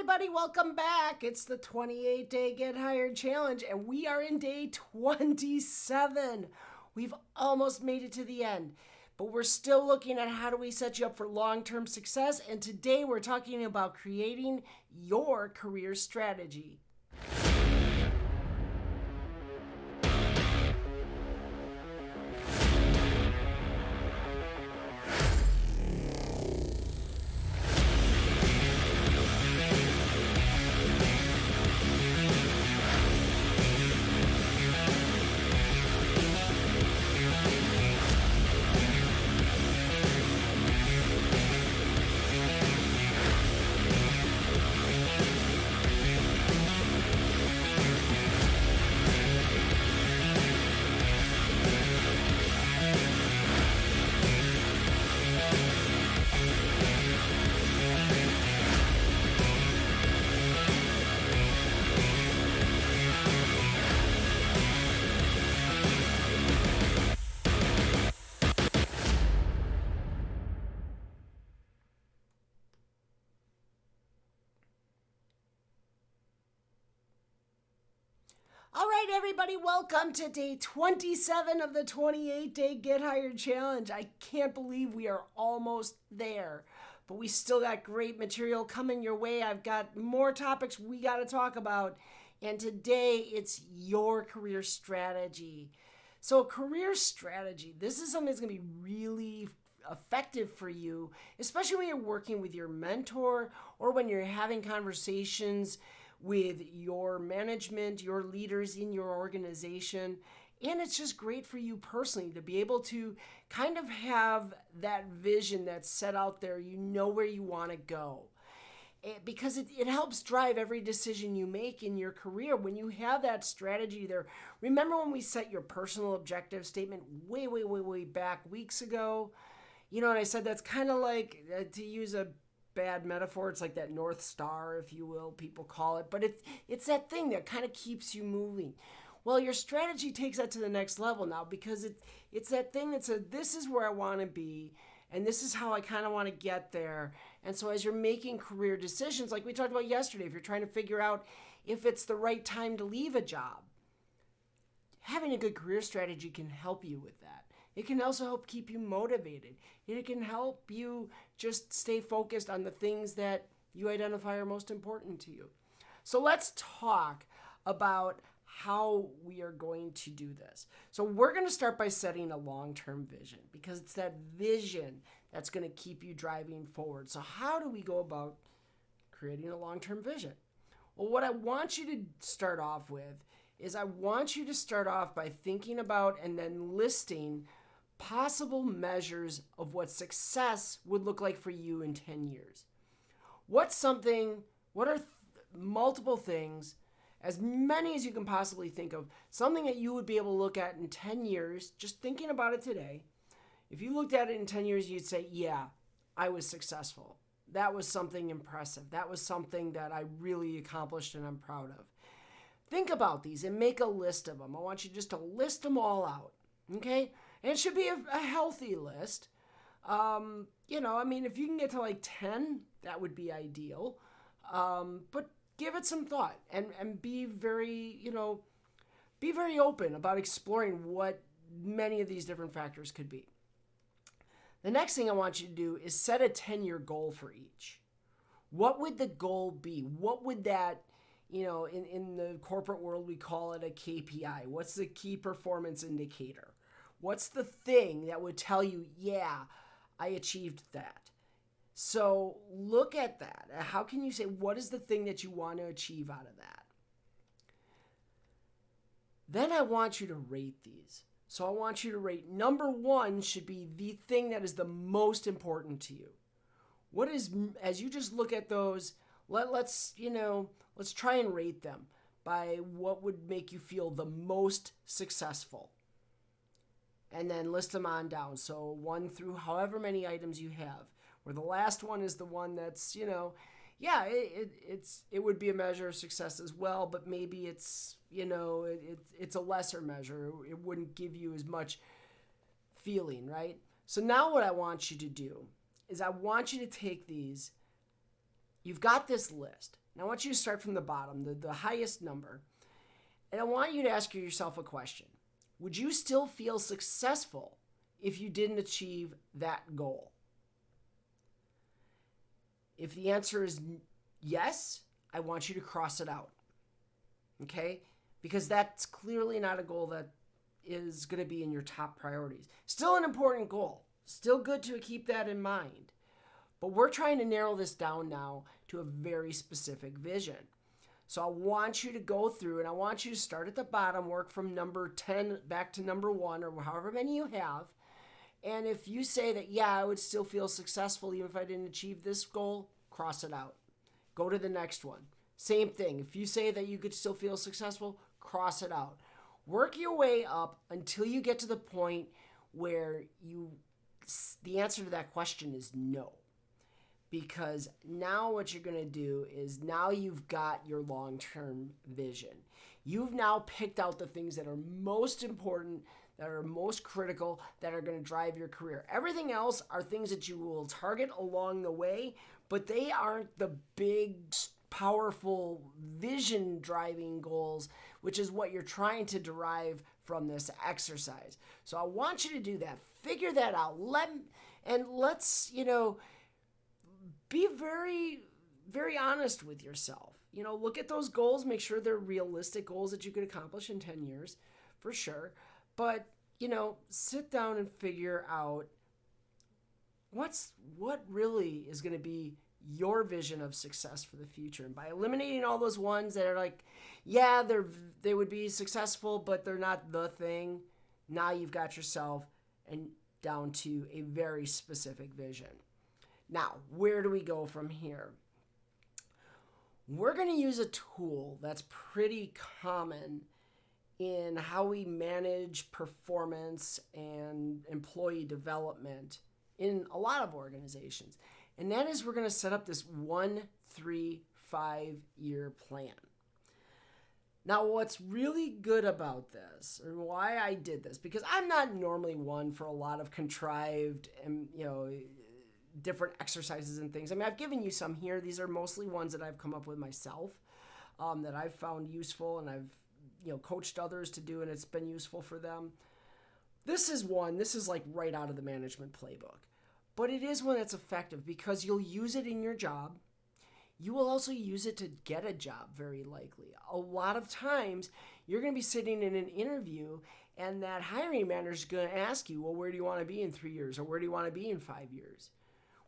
everybody, welcome back. It's the 28-day Get Hired Challenge, and we are in day 27. We've almost made it to the end, but we're still looking at how do we set you up for long-term success, and today we're talking about creating your career strategy. All right, everybody, welcome to day 27 of the 28-day Get Hired Challenge. I can't believe we are almost there, but we still got great material coming your way. I've got more topics we got to talk about, and today it's your career strategy. So career strategy, this is something that's going to be really effective for you, especially when you're working with your mentor or when you're having conversations with your management, your leaders in your organization. And it's just great for you personally to be able to kind of have that vision that's set out there. You know where you want to go. Because it helps drive every decision you make in your career. When you have that strategy there, remember when we set your personal objective statement way back weeks ago? You know, and I said that's kind of like, to use a bad metaphor, it's like that North Star, if you will, people call it, but it's that thing that kind of keeps you moving. Well, your strategy takes that to the next level now, because it's that thing that says, this is where I want to be, and this is how I kind of want to get there. And so as you're making career decisions, like we talked about yesterday, if you're trying to figure out if it's the right time to leave a job, having a good career strategy can help you with that. It can also help keep you motivated. It can help you just stay focused on the things that you identify are most important to you. So let's talk about how we are going to do this. So we're going to start by setting a long-term vision, because it's that vision that's going to keep you driving forward. So how do we go about creating a long-term vision? Well, what I want you to start off with is I want you to start off by thinking about and then listing possible measures of what success would look like for you in 10 years. What are multiple things, as many as you can possibly think of, something that you would be able to look at in 10 years, just thinking about it today. If you looked at it in 10 years, you'd say, yeah, I was successful. That was something impressive. That was something that I really accomplished and I'm proud of. Think about these and make a list of them. I want you just to list them all out, okay? And it should be a healthy list. If you can get to like 10, that would be ideal. But give it some thought and be very open about exploring what many of these different factors could be. The next thing I want you to do is set a 10-year goal for each. What would the goal be? What would that, in the corporate world, we call it a KPI. What's the key performance indicator? What's the thing that would tell you, yeah, I achieved that? So look at that. How can you say, what is the thing that you want to achieve out of that? Then I want you to rate these. So I want you to rate, number one should be the thing that is the most important to you. What is, as you just look at those, let's try and rate them by what would make you feel the most successful. And then list them on down. So 1 through however many items you have, where the last one is the one that's, it would be a measure of success as well, but maybe it's a lesser measure. It wouldn't give you as much feeling, right? So now what I want you to do is I want you to take these. You've got this list. And I want you to start from the bottom, the highest number. And I want you to ask yourself a question. Would you still feel successful if you didn't achieve that goal? If the answer is yes, I want you to cross it out. Okay? Because that's clearly not a goal that is going to be in your top priorities. Still an important goal. Still good to keep that in mind. But we're trying to narrow this down now to a very specific vision. So I want you to go through and I want you to start at the bottom, work from number 10 back to number 1 or however many you have. And if you say that, yeah, I would still feel successful even if I didn't achieve this goal, cross it out. Go to the next one. Same thing. If you say that you could still feel successful, cross it out. Work your way up until you get to the point where the answer to that question is no. Because now what you're going to do is now you've got your long-term vision. You've now picked out the things that are most important, that are most critical, that are going to drive your career. Everything else are things that you will target along the way, but they aren't the big, powerful vision-driving goals, which is what you're trying to derive from this exercise. So I want you to do that. Figure that out. Let's, be very, very honest with yourself. Look at those goals, make sure they're realistic goals that you could accomplish in 10 years, for sure. But, sit down and figure out what really is going to be your vision of success for the future. And by eliminating all those ones that are like, yeah, they would be successful, but they're not the thing, now you've got yourself and down to a very specific vision. Now, where do we go from here? We're going to use a tool that's pretty common in how we manage performance and employee development in a lot of organizations. And that is we're going to set up this 1, 3, 5-year plan. Now, what's really good about this, or why I did this, because I'm not normally one for a lot of contrived and, different exercises and things. I mean, I've given you some here. These are mostly ones that I've come up with myself, that I've found useful and I've, coached others to do, and it's been useful for them. This is like right out of the management playbook, but it is one that's effective because you'll use it in your job. You will also use it to get a job, very likely. A lot of times, you're going to be sitting in an interview, and that hiring manager is going to ask you, well, where do you want to be in 3 years, or where do you want to be in 5 years?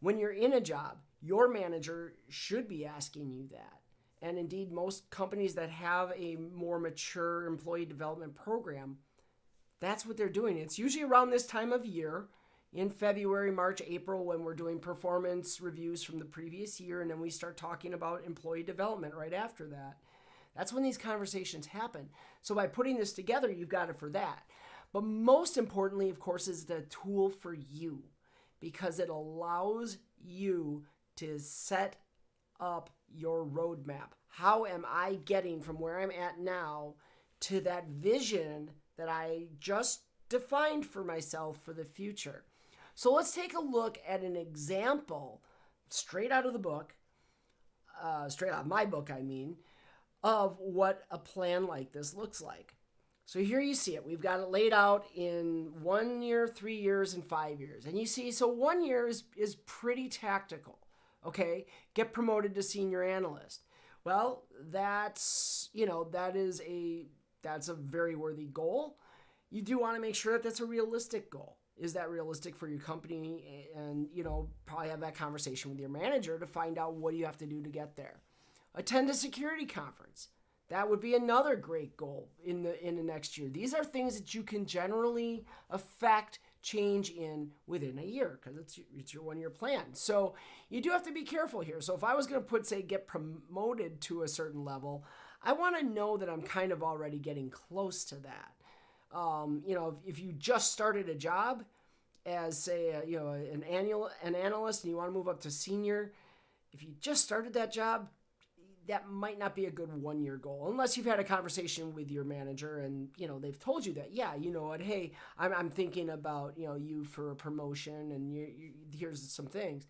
When you're in a job, your manager should be asking you that. And indeed, most companies that have a more mature employee development program, that's what they're doing. It's usually around this time of year, in February, March, April, when we're doing performance reviews from the previous year, and then we start talking about employee development right after that. That's when these conversations happen. So by putting this together, you've got it for that. But most importantly, of course, is the tool for you, because it allows you to set up your roadmap. How am I getting from where I'm at now to that vision that I just defined for myself for the future? So let's take a look at an example straight out of the book, straight out of my book, of what a plan like this looks like. So here you see it. We've got it laid out in 1 year, 3 years, and 5 years. And you see, so 1 year is pretty tactical, okay? Get promoted to senior analyst. Well, that's a very worthy goal. You do want to make sure that that's a realistic goal. Is that realistic for your company? And, probably have that conversation with your manager to find out what do you have to do to get there. Attend a security conference. That would be another great goal in the next year. These are things that you can generally affect change in within a year because it's your 1 year plan. So you do have to be careful here. So if I was going to get promoted to a certain level, I want to know that I'm kind of already getting close to that. If you just started a job as, say, an analyst and you want to move up to senior, if you just started that job, that might not be a good 1 year goal unless you've had a conversation with your manager and, they've told you that, yeah, you know what, hey, I'm thinking about, you for a promotion and here's some things.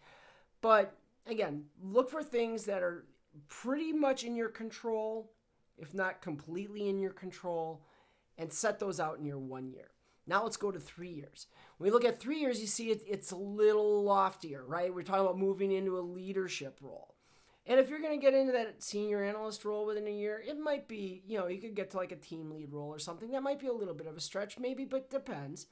But again, look for things that are pretty much in your control, if not completely in your control, and set those out in your 1 year. Now let's go to 3 years. When we look at 3 years, you see it's a little loftier, right? We're talking about moving into a leadership role. And if you're going to get into that senior analyst role within a year, it might be, you could get to like a team lead role or something. That might be a little bit of a stretch maybe, but depends.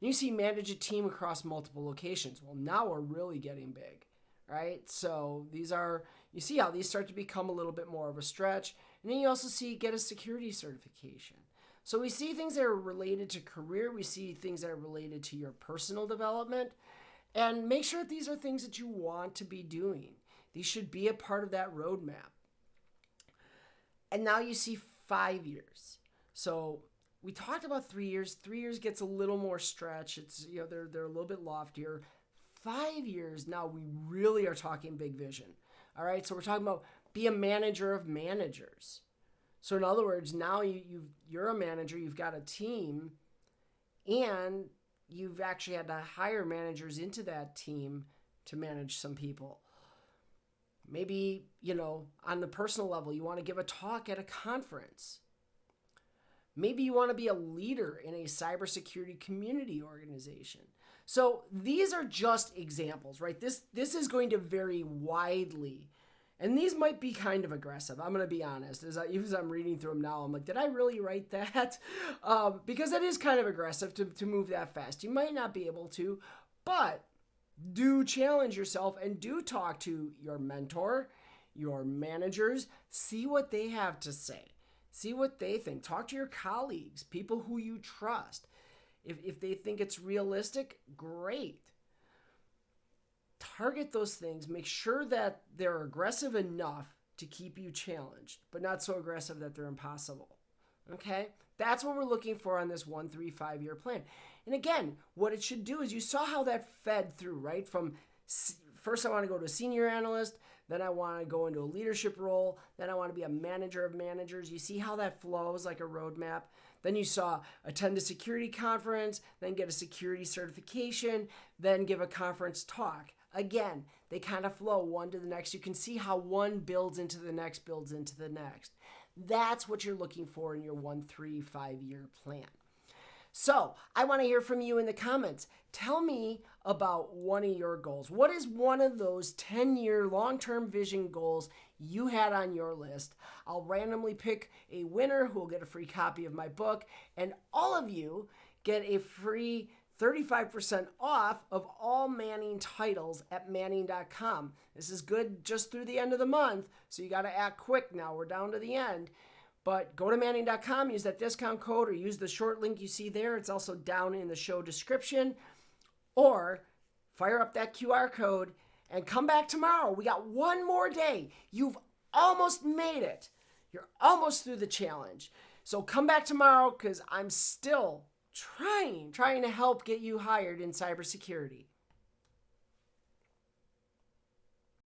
And you see manage a team across multiple locations. Well, now we're really getting big, right? So you see how these start to become a little bit more of a stretch. And then you also see get a security certification. So we see things that are related to career. We see things that are related to your personal development. And make sure that these are things that you want to be doing. These should be a part of that roadmap. And now you see 5 years. So we talked about 3 years. 3 years gets a little more stretch. It's they're a little bit loftier. 5 years now we really are talking big vision. All right. So we're talking about be a manager of managers. So in other words, now you're a manager. You've got a team, and you've actually had to hire managers into that team to manage some people. Maybe, on the personal level, you want to give a talk at a conference. Maybe you want to be a leader in a cybersecurity community organization. So these are just examples, right? This is going to vary widely. And these might be kind of aggressive. I'm going to be honest. Even as I'm reading through them now, I'm like, did I really write that? Because it is kind of aggressive to move that fast. You might not be able to, but do challenge yourself and do talk to your mentor, your managers, see what they have to say. See what they think. Talk to your colleagues, people who you trust. If they think it's realistic, great. Target those things. Make sure that they're aggressive enough to keep you challenged, but not so aggressive that they're impossible. Okay? That's what we're looking for on this 1, 3, 5 year plan. And again, what it should do is you saw how that fed through, right? From first I want to go to a senior analyst, then I want to go into a leadership role, then I want to be a manager of managers. You see how that flows like a roadmap. Then you saw attend a security conference, then get a security certification, then give a conference talk. Again, they kind of flow one to the next. You can see how one builds into the next, builds into the next. That's what you're looking for in your 1, 3, 5 year plan. So I want to hear from you in the comments. Tell me about one of your goals. What is one of those 10-year long-term vision goals you had on your list? I'll randomly pick a winner who will get a free copy of my book, and all of you get a free 35% off of all Manning titles at Manning.com. This is good just through the end of the month, so you got to act quick now. We're down to the end. But go to Manning.com, use that discount code, or use the short link you see there. It's also down in the show description. Or fire up that QR code and come back tomorrow. We got one more day. You've almost made it. You're almost through the challenge. So come back tomorrow because I'm still trying to help get you hired in cybersecurity.